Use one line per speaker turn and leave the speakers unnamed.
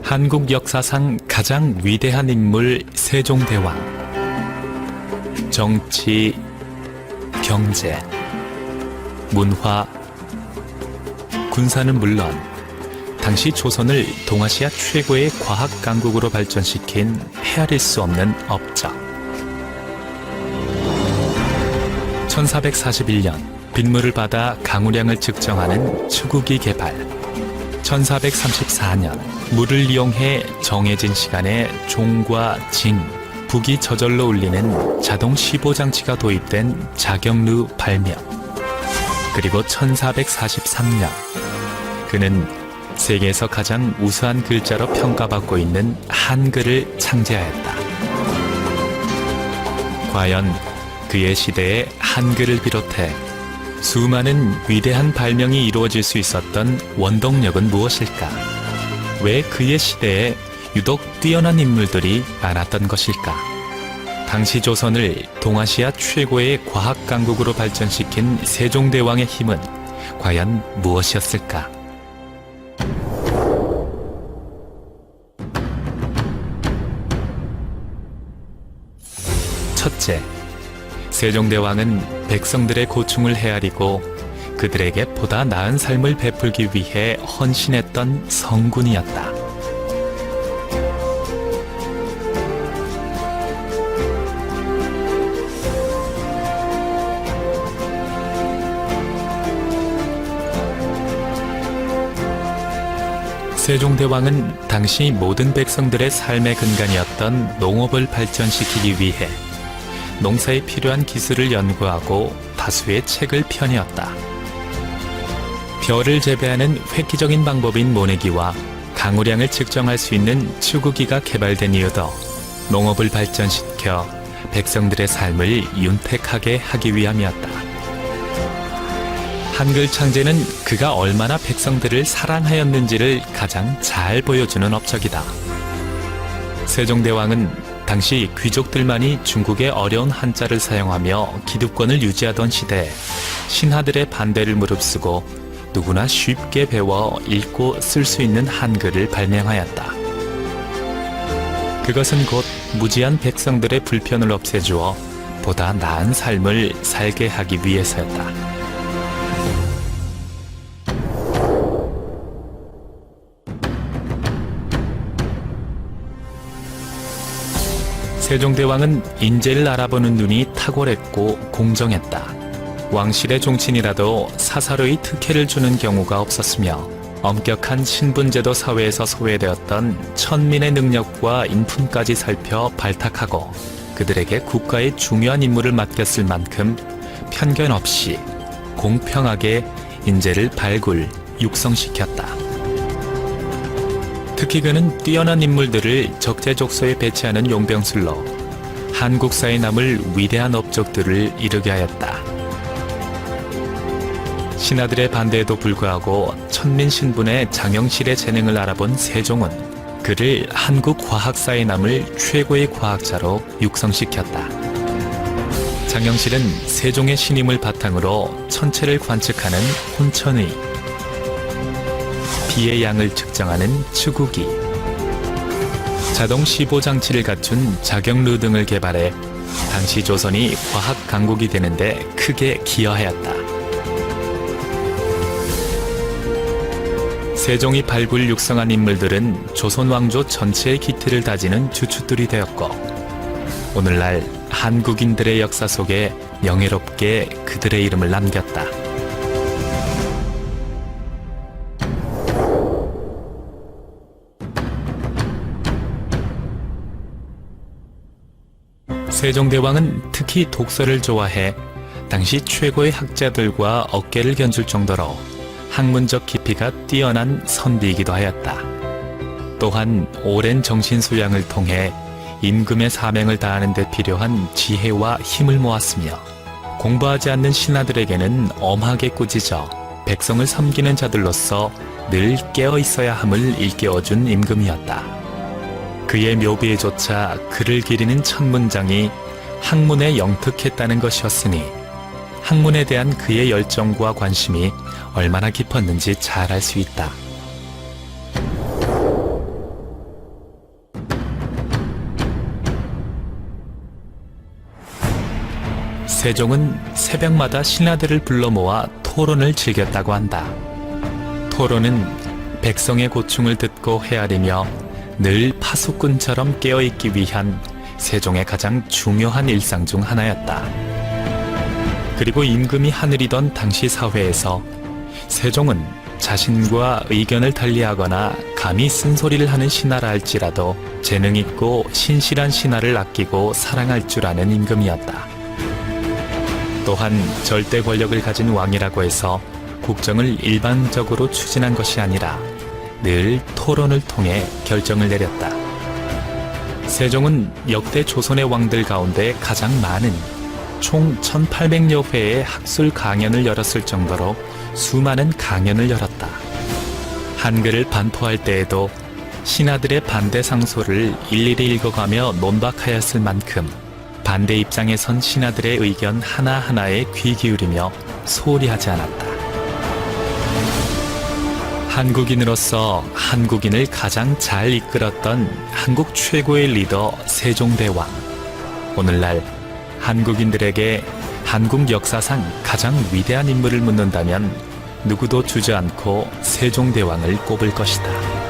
한국 역사상 가장 위대한 인물 세종대왕. 정치, 경제, 문화, 군사는 물론 당시 조선을 동아시아 최고의 과학 강국으로 발전시킨 헤아릴 수 없는 업적. 1441년 빗물을 받아 강우량을 측정하는 추구기 개발. 1434년 물을 이용해 정해진 시간에 종과 징, 북이 저절로 울리는 자동 시보장치가 도입된 자경루 발명. 그리고 1443년 그는 세계에서 가장 우수한 글자로 평가받고 있는 한글을 창제하였다. 과연 그의 시대에 한글을 비롯해 수많은 위대한 발명이 이루어질 수 있었던 원동력은 무엇일까? 왜 그의 시대에 유독 뛰어난 인물들이 많았던 것일까? 당시 조선을 동아시아 최고의 과학 강국으로 발전시킨 세종대왕의 힘은 과연 무엇이었을까? 첫째, 세종대왕은 백성들의 고충을 헤아리고 그들에게 보다 나은 삶을 베풀기 위해 헌신했던 성군이었다. 세종대왕은 당시 모든 백성들의 삶의 근간이었던 농업을 발전시키기 위해 농사에 필요한 기술을 연구하고 다수의 책을 펴내었다. 벼를 재배하는 획기적인 방법인 모내기와 강우량을 측정할 수 있는 추구기가 개발된 이유도 농업을 발전시켜 백성들의 삶을 윤택하게 하기 위함이었다. 한글 창제는 그가 얼마나 백성들을 사랑하였는지를 가장 잘 보여주는 업적이다. 세종대왕은 당시 귀족들만이 중국의 어려운 한자를 사용하며 기득권을 유지하던 시대에 신하들의 반대를 무릅쓰고 누구나 쉽게 배워 읽고 쓸 수 있는 한글을 발명하였다. 그것은 곧 무지한 백성들의 불편을 없애주어 보다 나은 삶을 살게 하기 위해서였다. 세종대왕은 인재를 알아보는 눈이 탁월했고 공정했다. 왕실의 종친이라도 사사로이 특혜를 주는 경우가 없었으며 엄격한 신분제도 사회에서 소외되었던 천민의 능력과 인품까지 살펴 발탁하고 그들에게 국가의 중요한 임무를 맡겼을 만큼 편견 없이 공평하게 인재를 발굴, 육성시켰다. 특히 그는 뛰어난 인물들을 적재적소에 배치하는 용병술로 한국사에 남을 위대한 업적들을 이루게 하였다. 신하들의 반대에도 불구하고 천민 신분의 장영실의 재능을 알아본 세종은 그를 한국 과학사에 남을 최고의 과학자로 육성시켰다. 장영실은 세종의 신임을 바탕으로 천체를 관측하는 혼천의, 비의 양을 측정하는 추구기, 자동 시보 장치를 갖춘 자경루 등을 개발해 당시 조선이 과학 강국이 되는데 크게 기여하였다. 세종이 발굴 육성한 인물들은 조선 왕조 전체의 기틀을 다지는 주춧돌이 되었고 오늘날 한국인들의 역사 속에 명예롭게 그들의 이름을 남겼다. 세종대왕은 특히 독서를 좋아해 당시 최고의 학자들과 어깨를 견줄 정도로 학문적 깊이가 뛰어난 선비이기도 하였다. 또한 오랜 정신수양을 통해 임금의 사명을 다하는 데 필요한 지혜와 힘을 모았으며 공부하지 않는 신하들에게는 엄하게 꾸짖어 백성을 섬기는 자들로서 늘 깨어 있어야 함을 일깨워준 임금이었다. 그의 묘비에조차 글을 기리는 첫 문장이 학문에 영특했다는 것이었으니 학문에 대한 그의 열정과 관심이 얼마나 깊었는지 잘 알 수 있다. 세종은 새벽마다 신하들을 불러 모아 토론을 즐겼다고 한다. 토론은 백성의 고충을 듣고 헤아리며 늘 파수꾼처럼 깨어있기 위한 세종의 가장 중요한 일상 중 하나였다. 그리고 임금이 하늘이던 당시 사회에서 세종은 자신과 의견을 달리하거나 감히 쓴소리를 하는 신하라 할지라도 재능있고 신실한 신하를 아끼고 사랑할 줄 아는 임금이었다. 또한 절대 권력을 가진 왕이라고 해서 국정을 일방적으로 추진한 것이 아니라 늘 토론을 통해 결정을 내렸다. 세종은 역대 조선의 왕들 가운데 가장 많은 총 1800여 회의 학술 강연을 열었을 정도로 수많은 강연을 열었다. 한글을 반포할 때에도 신하들의 반대 상소를 일일이 읽어가며 논박하였을 만큼 반대 입장에 선 신하들의 의견 하나하나에 귀 기울이며 소홀히 하지 않았다. 한국인으로서 한국인을 가장 잘 이끌었던 한국 최고의 리더 세종대왕. 오늘날 한국인들에게 한국 역사상 가장 위대한 인물을 묻는다면 누구도 주저앉고 세종대왕을 꼽을 것이다.